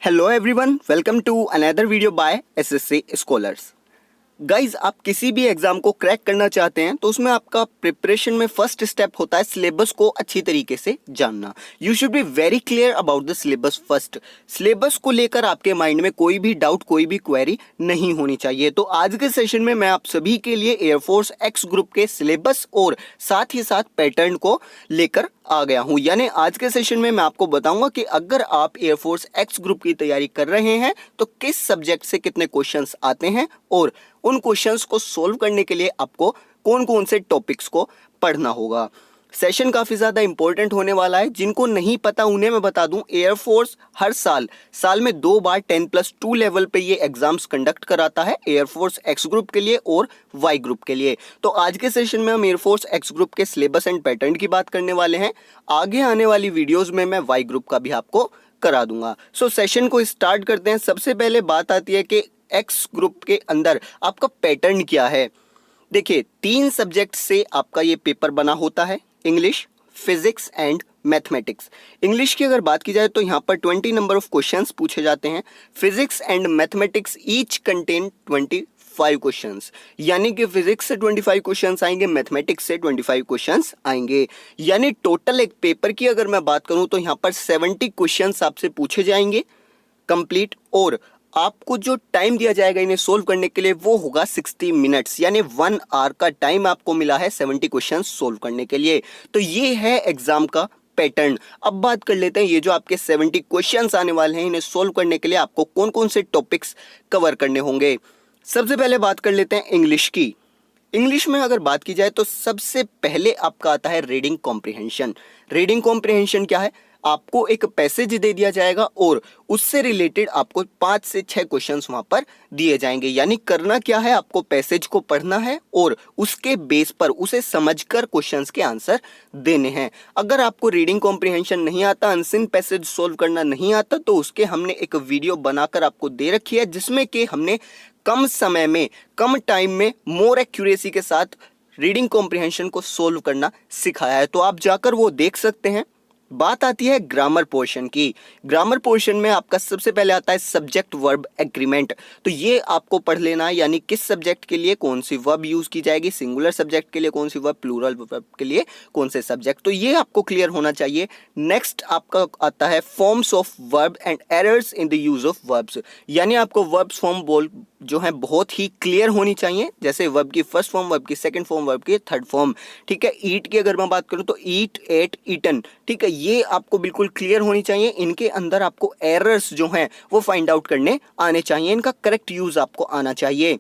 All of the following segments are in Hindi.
Hello everyone, welcome to another video by SSC scholars. Guys, आप किसी भी एग्जाम को क्रैक करना चाहते हैं तो उसमें आपका प्रिपरेशन में फर्स्ट स्टेप होता है सिलेबस को अच्छी तरीके से जानना। You should be very clear about the syllabus first. Syllabus को लेकर आपके माइंड में कोई भी डाउट, कोई भी क्वेरी नहीं होनी चाहिए। तो आज के सेशन में मैं आप सभी के लिए एयरफोर्स एक्स ग्रुप के सिलेबस और साथ ही साथ पैटर्न को लेकर आ गया हूं। यानी आज के सेशन में मैं आपको बताऊंगा कि अगर आप एयरफोर्स एक्स ग्रुप की तैयारी कर रहे हैं तो किस सब्जेक्ट से कितने क्वेश्चंस आते हैं और उन क्वेश्चंस को सोल्व करने के लिए आपको कौन कौन से टॉपिक्स को पढ़ना होगा। सेशन काफी ज्यादा इंपॉर्टेंट होने वाला है। जिनको नहीं पता उन्हें मैं बता दूं, एयरफोर्स हर साल में 2 बार 10+2 लेवल पे ये एग्जाम्स कंडक्ट कराता है, एयरफोर्स एक्स ग्रुप के लिए और वाई ग्रुप के लिए। तो आज के सेशन में हम एयरफोर्स एक्स ग्रुप के सिलेबस एंड पैटर्न की बात करने वाले हैं। आगे आने वाली वीडियोज में मैं वाई ग्रुप का भी आपको करा दूंगा। सो सेशन को स्टार्ट करते हैं। सबसे पहले बात आती है कि एक्स ग्रुप के अंदर आपका पैटर्न क्या है। देखिए, 3 सब्जेक्ट से आपका ये पेपर बना होता है, English, physics and mathematics. English की अगर बात की जाए तो यहाँ पर 20 नंबर ऑफ क्वेश्चंस पूछे जाते हैं। Physics and mathematics each contain 25 questions, यानी कि फिजिक्स से 25 क्वेश्चंस आएंगे, मैथमेटिक्स से 25 क्वेश्चंस आएंगे। यानी टोटल एक पेपर की अगर मैं बात करूं तो यहाँ पर 70 क्वेश्चंस आपसे पूछे जाएंगे कंप्लीट, और आपको जो टाइम दिया जाएगा इन्हें सोल्व करने के लिए वो होगा 60 मिनट्स, यानी 1 आवर का टाइम आपको मिला है 70 क्वेश्चन सोल्व करने के लिए। तो ये है एग्जाम का पैटर्न। अब बात कर लेते हैं ये जो आपके 70 क्वेश्चंस आने वाले हैं, इन्हें सोल्व करने के लिए आपको कौन कौन से टॉपिक्स कवर करने होंगे। सबसे पहले बात कर लेते हैं इंग्लिश की। इंग्लिश में अगर बात की जाए तो सबसे पहले आपका आता है रीडिंग कॉम्प्रिहेंशन। रीडिंग कॉम्प्रिहेंशन क्या है? आपको एक पैसेज दे दिया जाएगा और उससे रिलेटेड आपको 5 से 6 क्वेश्चंस वहां पर दिए जाएंगे। यानी करना क्या है, आपको पैसेज को पढ़ना है और उसके बेस पर उसे समझकर क्वेश्चंस के आंसर देने हैं। अगर आपको रीडिंग कॉम्प्रिहेंशन नहीं आता, अनसीन पैसेज सोल्व करना नहीं आता, तो उसके हमने एक वीडियो बनाकर आपको दे रखी है जिसमें कि हमने कम समय में, कम टाइम में, मोर एक्यूरेसी के साथ रीडिंग कॉम्प्रिहेंशन को सोल्व करना सिखाया है। तो आप जाकर वो देख सकते हैं। बात आती है ग्रामर पोर्शन की। ग्रामर पोर्शन में आपका सबसे पहले आता है सब्जेक्ट वर्ब एग्रीमेंट। तो ये आपको पढ़ लेना है, यानी किस सब्जेक्ट के लिए कौन सी वर्ब यूज की जाएगी, सिंगुलर सब्जेक्ट के लिए कौन सी वर्ब, प्लूरल वर्ब के लिए कौन से सब्जेक्ट, तो ये आपको क्लियर होना चाहिए। नेक्स्ट आपका आता है forms of verb and errors in the use of verbs, यानी आपको वर्ब्स फॉर्म जो है बहुत ही क्लियर होनी चाहिए। जैसे वर्ब की फर्स्ट फॉर्म, वर्ब की सेकंड फॉर्म, वर्ब की थर्ड फॉर्म। ठीक है, ईट की अगर मैं बात करूं तो ईट, एट, ईटन। ठीक है, ये आपको बिल्कुल क्लियर होनी चाहिए। इनके अंदर आपको एरर्स जो हैं वो फाइंड आउट करने आने चाहिए, इनका करेक्ट यूज आपको आना चाहिए।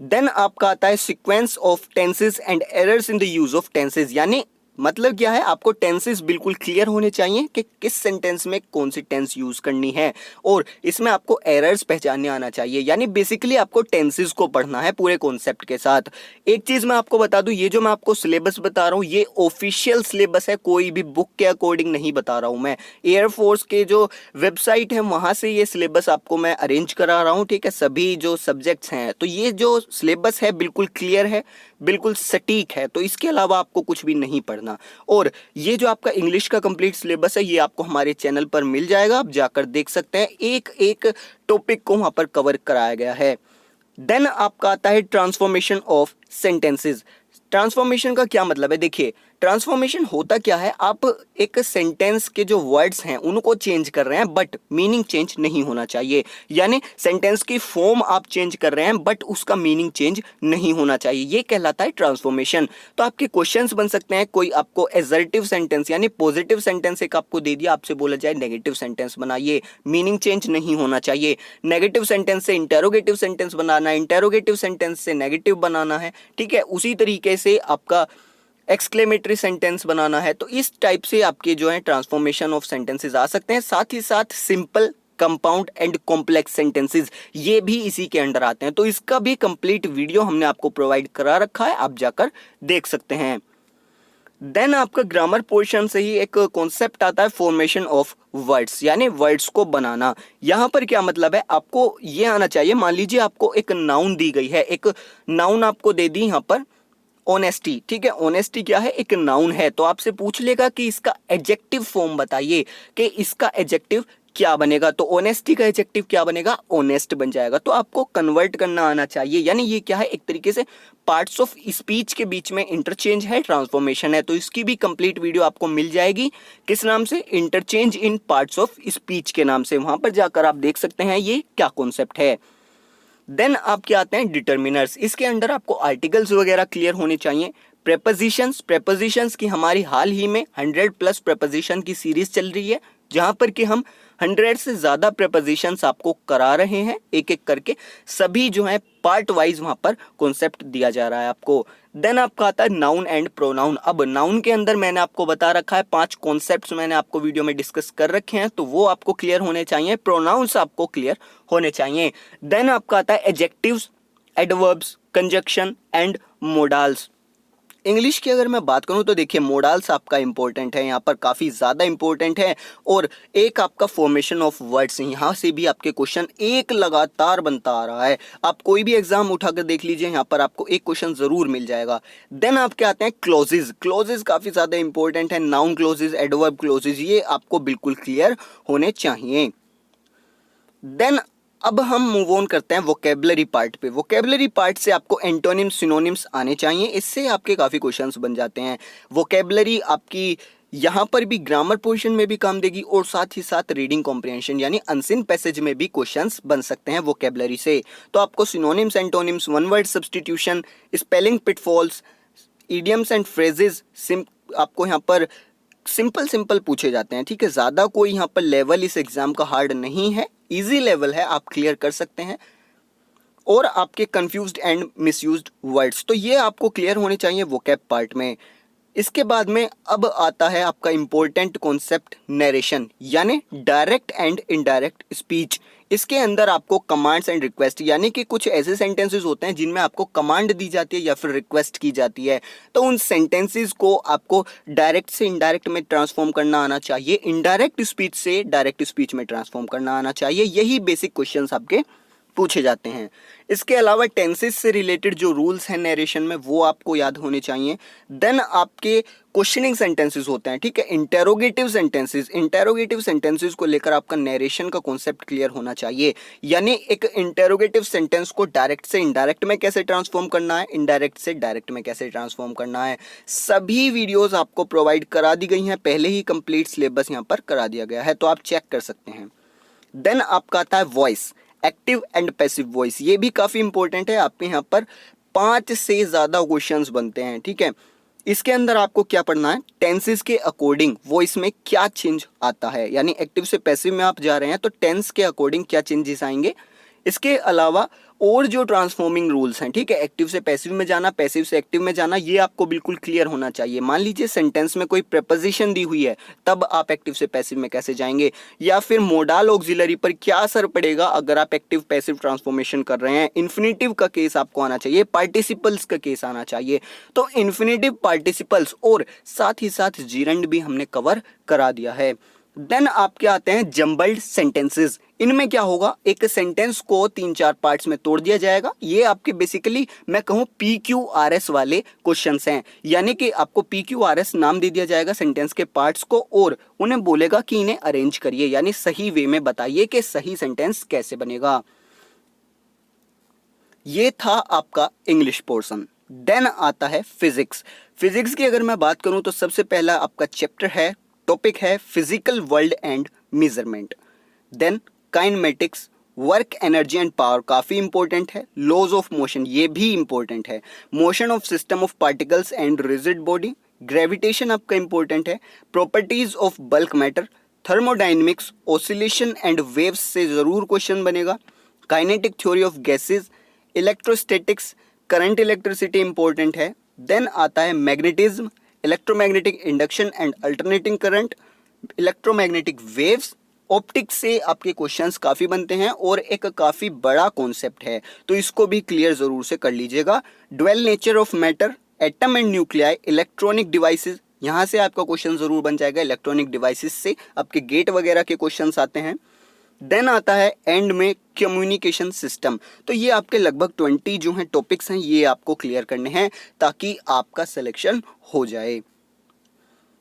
देन आपका आता है sequence of tenses and errors in the use of tenses. यानी मतलब क्या है, आपको टेंसेस बिल्कुल क्लियर होने चाहिए कि किस सेंटेंस में कौन सी टेंस यूज करनी है, और इसमें आपको एरर्स पहचानने आना चाहिए। यानी बेसिकली आपको टेंसेस को पढ़ना है पूरे कॉन्सेप्ट के साथ। एक चीज मैं आपको बता दूं, ये जो मैं आपको सिलेबस बता रहा हूं ये ऑफिशियल सिलेबस है, कोई भी बुक के अकॉर्डिंग नहीं बता रहा हूं मैं। एयरफोर्स के जो वेबसाइट है वहां से ये सिलेबस आपको मैं अरेंज करा रहा हूं। ठीक है, सभी जो सब्जेक्ट्स हैं, तो ये जो सिलेबस है बिल्कुल क्लियर है, बिल्कुल सटीक है। तो इसके अलावा आपको कुछ भी नहीं पढ़ना। और ये जो आपका इंग्लिश का कंप्लीट सिलेबस है ये आपको हमारे चैनल पर मिल जाएगा, आप जाकर देख सकते हैं। एक एक टॉपिक को वहां पर कवर कराया गया है। देन आपका आता है ट्रांसफॉर्मेशन ऑफ सेंटेंसेस। ट्रांसफॉर्मेशन का क्या मतलब है? देखिए, ट्रांसफॉर्मेशन होता क्या है, आप एक सेंटेंस के जो वर्ड्स हैं उनको चेंज कर रहे हैं बट मीनिंग चेंज नहीं होना चाहिए। यानी सेंटेंस की फॉर्म आप चेंज कर रहे हैं बट उसका मीनिंग चेंज नहीं होना चाहिए, ये कहलाता है ट्रांसफॉर्मेशन। तो आपके क्वेश्चंस बन सकते हैं, कोई आपको एसर्टिव सेंटेंस यानी पॉजिटिव सेंटेंस एक आपको दे दिया, आपसे बोला जाए नेगेटिव सेंटेंस बनाइए, मीनिंग चेंज नहीं होना चाहिए। नेगेटिव सेंटेंस से इंटेरोगेटिव सेंटेंस बनाना है, इंटेरोगेटिव सेंटेंस से नेगेटिव बनाना है। ठीक है, उसी तरीके से आपका एक्सक्लेमेटरी सेंटेंस बनाना है। तो इस टाइप से आपके जो है ट्रांसफॉर्मेशन ऑफ सेंटेंसेस आ सकते हैं। साथ ही साथ simple, compound and complex sentences ये भी इसी के अंडर आते हैं। तो इसका भी कंप्लीट वीडियो हमने आपको प्रोवाइड करा रखा है, आप जाकर देख सकते हैं। देन आपका ग्रामर पोर्शन से ही एक कॉन्सेप्ट आता है फॉर्मेशन ऑफ वर्ड्स, यानी वर्ड्स को बनाना। यहां पर क्या मतलब है, आपको ये आना चाहिए। मान लीजिए आपको एक नाउन दी गई है, एक नाउन आपको दे दी यहां पर ऑनेस्टी। ठीक है, ऑनेस्टी क्या है, एक नाउन है। तो आपसे पूछ लेगा कि इसका एडजेक्टिव फॉर्म बताइए कि इसका एडजेक्टिव क्या बनेगा, तो ऑनेस्टी का एडजेक्टिव क्या बनेगा, ऑनेस्ट बन जाएगा। तो आपको कन्वर्ट करना आना चाहिए, यानी ये क्या है, एक तरीके से पार्ट्स ऑफ स्पीच के बीच में इंटरचेंज है, ट्रांसफॉर्मेशन है। तो इसकी भी कंप्लीट वीडियो आपको मिल जाएगी, किस नाम से, interchange in parts of speech के नाम से। वहां पर जाकर आप देख सकते हैं ये क्या कॉन्सेप्ट है। देन आपके आते हैं डिटर्मिनर्स। इसके अंदर आपको आर्टिकल्स वगैरह क्लियर होने चाहिए। प्रेपोजिशंस की हमारी हाल ही में 100+ प्रेपोजिशन की सीरीज चल रही है, जहां पर कि हम 100 से ज़्यादा प्रेपोजिशंस आपको करा रहे हैं, एक एक करके सभी जो है पार्ट वाइज वहां पर कॉन्सेप्ट दिया जा रहा है आपको। देन आपका आता है नाउन एंड प्रोनाउन। अब नाउन के अंदर मैंने आपको बता रखा है 5 कॉन्सेप्ट्स मैंने आपको वीडियो में डिस्कस कर रखे हैं, तो वो आपको क्लियर होने चाहिए। प्रोनाउंस आपको क्लियर होने चाहिए। देन आपका आता है adjectives, adverbs, conjunction and modals. English की अगर मैं बात करूं तो देखिए मोडाल्स आपका इंपॉर्टेंट है, यहाँ पर काफ़ी ज़्यादा इंपॉर्टेंट है। और एक आपका फॉर्मेशन ऑफ वर्ड्स, यहाँ से भी आपके क्वेश्चन एक लगातार बनता आ रहा है। आप कोई भी एग्जाम उठाकर देख लीजिए, यहाँ पर आपको एक क्वेश्चन ज़रूर मिल जाएगा। देन आपके आते हैं क्लोजेज। क्लोजेज काफ़ी ज़्यादा इंपॉर्टेंट है, नाउन क्लोजेज, एडवर्ब क्लोजेज, ये आपको बिल्कुल क्लियर होने चाहिए। देन अब हम मूव ऑन करते हैं वोकेबलरी पार्ट पे। वोकेबलरी पार्ट से आपको एंटोनिम्स, सिनोनिम्स आने चाहिए, इससे आपके काफ़ी क्वेश्चंस बन जाते हैं। वोकेबलरी आपकी यहाँ पर भी ग्रामर पोर्शन में भी काम देगी, और साथ ही साथ रीडिंग कॉम्प्रिहेंशन यानी अनसीन पैसेज में भी क्वेश्चंस बन सकते हैं वोकेबलरी से। तो आपको synonyms, antonyms, one word substitution, spelling pitfalls, idioms and phrases आपको यहाँ पर सिंपल पूछे जाते हैं, ठीक है। ज़्यादा कोई यहाँ पर लेवल इस एग्जाम का हार्ड नहीं है, इजी लेवल है, आप क्लियर कर सकते हैं। और आपके कंफ्यूज्ड एंड मिसयूज्ड वर्ड्स, तो ये आपको क्लियर होने चाहिए वोकैब पार्ट में। इसके बाद में अब आता है आपका इंपॉर्टेंट कॉन्सेप्ट नरेशन, यानी डायरेक्ट एंड इनडायरेक्ट स्पीच। इसके अंदर आपको कमांड्स एंड रिक्वेस्ट, यानी कि कुछ ऐसे सेंटेंसेस होते हैं जिनमें आपको कमांड दी जाती है या फिर रिक्वेस्ट की जाती है, तो उन सेंटेंसेस को आपको डायरेक्ट से इनडायरेक्ट में ट्रांसफॉर्म करना आना चाहिए, इनडायरेक्ट स्पीच से डायरेक्ट स्पीच में ट्रांसफॉर्म करना आना चाहिए। यही बेसिक क्वेश्चंस आपके पूछे जाते हैं। इसके अलावा टेंसेस से रिलेटेड जो रूल्स हैं नरेशन में, वो आपको याद होने चाहिए। देन आपके क्वेश्चनिंग सेंटेंसेस होते हैं, ठीक है, इंटेरोगेटिव सेंटेंसेस को लेकर आपका नरेशन का कॉन्सेप्ट क्लियर होना चाहिए। यानी एक इंटेरोगेटिव सेंटेंस को डायरेक्ट से इनडायरेक्ट में कैसे ट्रांसफॉर्म करना है, इनडायरेक्ट से डायरेक्ट में कैसे ट्रांसफॉर्म करना है, सभी वीडियोज आपको प्रोवाइड करा दी गई हैं, पहले ही कंप्लीट सिलेबस यहाँ पर करा दिया गया है, तो आप चेक कर सकते हैं। देन आपका आता है voice, active and passive voice, ये भी काफ़ी इंपॉर्टेंट है। आपके यहाँ पर 5 से ज़्यादा क्वेश्चंस बनते हैं, ठीक है। इसके अंदर आपको क्या पढ़ना है, टेंसेस के अकॉर्डिंग वॉइस में क्या चेंज आता है, यानी एक्टिव से पैसिव में आप जा रहे हैं तो टेंस के अकॉर्डिंग क्या चेंजेस आएंगे। इसके अलावा और जो ट्रांसफॉर्मिंग रूल्स हैं, ठीक है, एक्टिव से पैसिव में जाना, पैसिव से एक्टिव में जाना, ये आपको बिल्कुल क्लियर होना चाहिए। मान लीजिए सेंटेंस में कोई प्रेपोजिशन दी हुई है, तब आप एक्टिव से पैसिव में कैसे जाएंगे, या फिर मोडाल ऑक्सिलरी पर क्या असर पड़ेगा अगर आप एक्टिव पैसिव ट्रांसफॉर्मेशन कर रहे हैं। इन्फिनेटिव का केस आपको आना चाहिए, पार्टिसिपल्स का केस आना चाहिए। तो इन्फिनेटिव, पार्टिसिपल्स और साथ ही साथ जीरंड भी हमने कवर करा दिया है। देन आपके आते हैं जम्बल्ड सेंटेंसेस। इनमें क्या होगा, एक सेंटेंस को 3-4 पार्ट्स में तोड़ दिया जाएगा। ये आपके बेसिकली मैं कहूँ PQRS वाले क्वेश्चंस हैं, यानी कि आपको PQRS नाम दे दिया जाएगा सेंटेंस के पार्ट्स को, और उन्हें बोलेगा कि इन्हें अरेंज करिए, यानी सही वे में बताइए कि सही सेंटेंस कैसे बनेगा। ये था आपका इंग्लिश पोर्शन। देन आता है फिजिक्स। फिजिक्स की अगर मैं बात करूं तो सबसे पहला आपका चैप्टर है, टॉपिक है physical world and measurement. Then kinematics, work, energy and power, काफ़ी इंपॉर्टेंट है। लॉज ऑफ मोशन, ये भी इंपॉर्टेंट है। Motion of system of particles and rigid body, gravitation आपका इंपॉर्टेंट है। Properties of bulk matter, thermodynamics, oscillation and waves से ज़रूर क्वेश्चन बनेगा। Kinetic theory of gases, electrostatics, current electricity important है। देन आता है magnetism, electromagnetic induction and alternating current, electromagnetic waves. Optics से आपके क्वेश्चंस काफ़ी बनते हैं और एक काफ़ी बड़ा कॉन्सेप्ट है, तो इसको भी क्लियर ज़रूर से कर लीजिएगा। Dual nature of matter, atom and nuclei, electronic devices, यहाँ से आपका क्वेश्चन ज़रूर बन जाएगा। इलेक्ट्रॉनिक डिवाइसेस से आपके गेट वगैरह के क्वेश्चंस आते हैं। देन आता है एंड में कम्युनिकेशन सिस्टम। तो ये आपके लगभग 20 जो हैं टॉपिक्स हैं, ये आपको क्लियर करने हैं ताकि आपका सिलेक्शन हो जाए।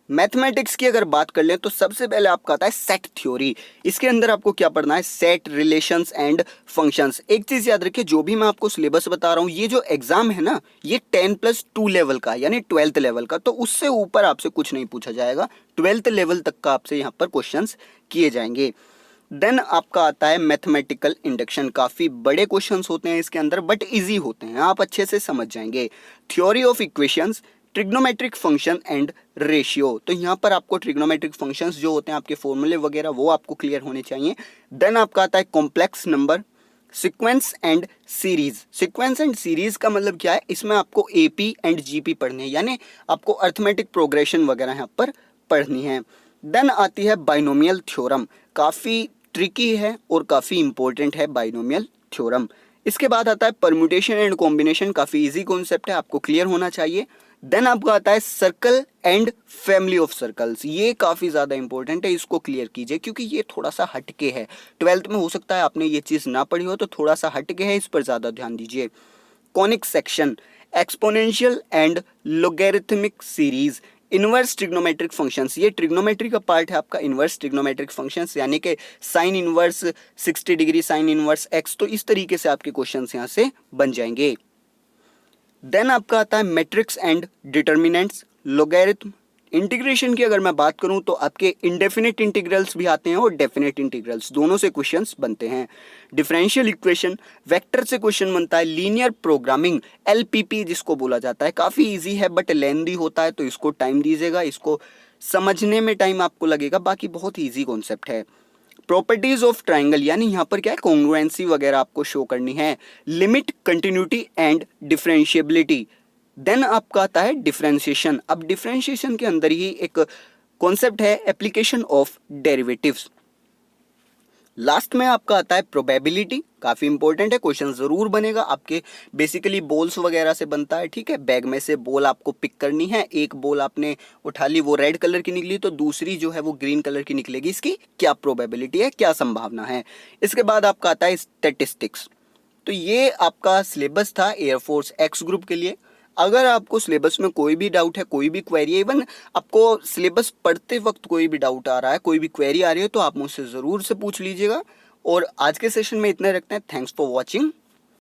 मैथमेटिक्स की अगर बात कर लें तो सबसे पहले आपका आता है सेट थ्योरी। इसके अंदर आपको क्या पढ़ना है, सेट, रिलेशंस एंड फंक्शंस। एक चीज याद रखिए, जो भी मैं आपको सिलेबस बता रहा हूँ, ये जो एग्जाम है ना, ये 10+2 लेवल का यानी 12th लेवल का, तो उससे ऊपर आपसे कुछ नहीं पूछा जाएगा। 12th लेवल तक का आपसे यहाँ पर क्वेश्चंस किए जाएंगे। देन आपका आता है मैथमेटिकल इंडक्शन। काफी बड़े क्वेश्चंस होते हैं इसके अंदर, बट इजी होते हैं, आप अच्छे से समझ जाएंगे। Theory of equations, trigonometric function and ratio. तो यहाँ पर आपको ट्रिग्नोमेट्रिक फंक्शंस जो होते हैं, आपके फॉर्मूले वगैरह, वो आपको क्लियर होने चाहिए। देन आपका आता है complex number, sequence and series. Sequence and series का मतलब क्या है, इसमें आपको एपी एंड जीपी पढ़ने हैं, यानी आपको अर्थमेटिक प्रोग्रेशन वगैरह यहाँ पर पढ़नी है। देन आती है बाइनोमियल थ्योरम। काफ़ी ट्रिकी है और काफ़ी इंपॉर्टेंट है बाइनोमियल थ्योरम। इसके बाद आता है परम्यूटेशन एंड कॉम्बिनेशन। काफ़ी इजी कॉन्सेप्ट है, आपको क्लियर होना चाहिए। देन आपका आता है circle and family of circles. ये काफ़ी ज़्यादा इंपॉर्टेंट है, इसको क्लियर कीजिए क्योंकि ये थोड़ा सा हटके है। 12th में हो सकता है आपने ये चीज़ ना पढ़ी हो, तो थोड़ा सा हटके है, इस पर ज़्यादा ध्यान दीजिए। Conic section, exponential and logarithmic series, inverse trigonometric functions. ये ट्रिग्नोमेट्री का पार्ट है आपका, इनवर्स ट्रिग्नोमेट्रिक फंक्शंस, यानी कि sine inverse 60 degree, sine inverse x. तो इस तरीके से आपके क्वेश्चंस यहाँ से बन जाएंगे। देन आपका आता है matrix and determinants, logarithm. Integration की अगर मैं बात करूं तो आपके इंडेफिनिट इंटीग्रल्स भी आते हैं और डेफिनेट इंटीग्रल्स, दोनों से क्वेश्चंस बनते हैं। डिफरेंशियल इक्वेशन, वेक्टर से क्वेश्चन बनता है। लीनियर प्रोग्रामिंग, एलपीपी जिसको बोला जाता है, काफ़ी इजी है बट लेंदी होता है, तो इसको टाइम दीजिएगा, इसको समझने में टाइम आपको लगेगा, बाकी बहुत ईजी कॉन्सेप्ट है। प्रॉपर्टीज ऑफ ट्राइंगल, यानी यहाँ पर क्या है, कॉन्ग्रुएंसी वगैरह आपको शो करनी है। Limit, continuity and differentiability. Then आपका आता है डिफरेंशिएशन। अब डिफरेंशिएशन के अंदर ही एक कॉन्सेप्ट है एप्लीकेशन ऑफ डेरिवेटिव्स। लास्ट में आपका आता है प्रोबेबिलिटी। काफ़ी इंपॉर्टेंट है, क्वेश्चन ज़रूर बनेगा आपके। बेसिकली बॉल्स वगैरह से बनता है, ठीक है। बैग में से बॉल आपको पिक करनी है, एक बॉल आपने उठा ली, वो रेड कलर की निकली, तो दूसरी जो है वो ग्रीन कलर की निकलेगी। इसकी क्या प्रोबेबिलिटी है, क्या संभावना है। इसके बाद आपका आता है स्टैटिस्टिक्स। तो ये आपका सिलेबस था एयरफोर्स एक्स ग्रुप के लिए। अगर आपको सिलेबस में कोई भी डाउट है, कोई भी क्वेरी है, इवन आपको सिलेबस पढ़ते वक्त कोई भी डाउट आ रहा है, कोई भी क्वेरी आ रही है, तो आप मुझसे ज़रूर से पूछ लीजिएगा। और आज के सेशन में इतने रखते हैं। Thanks for watching.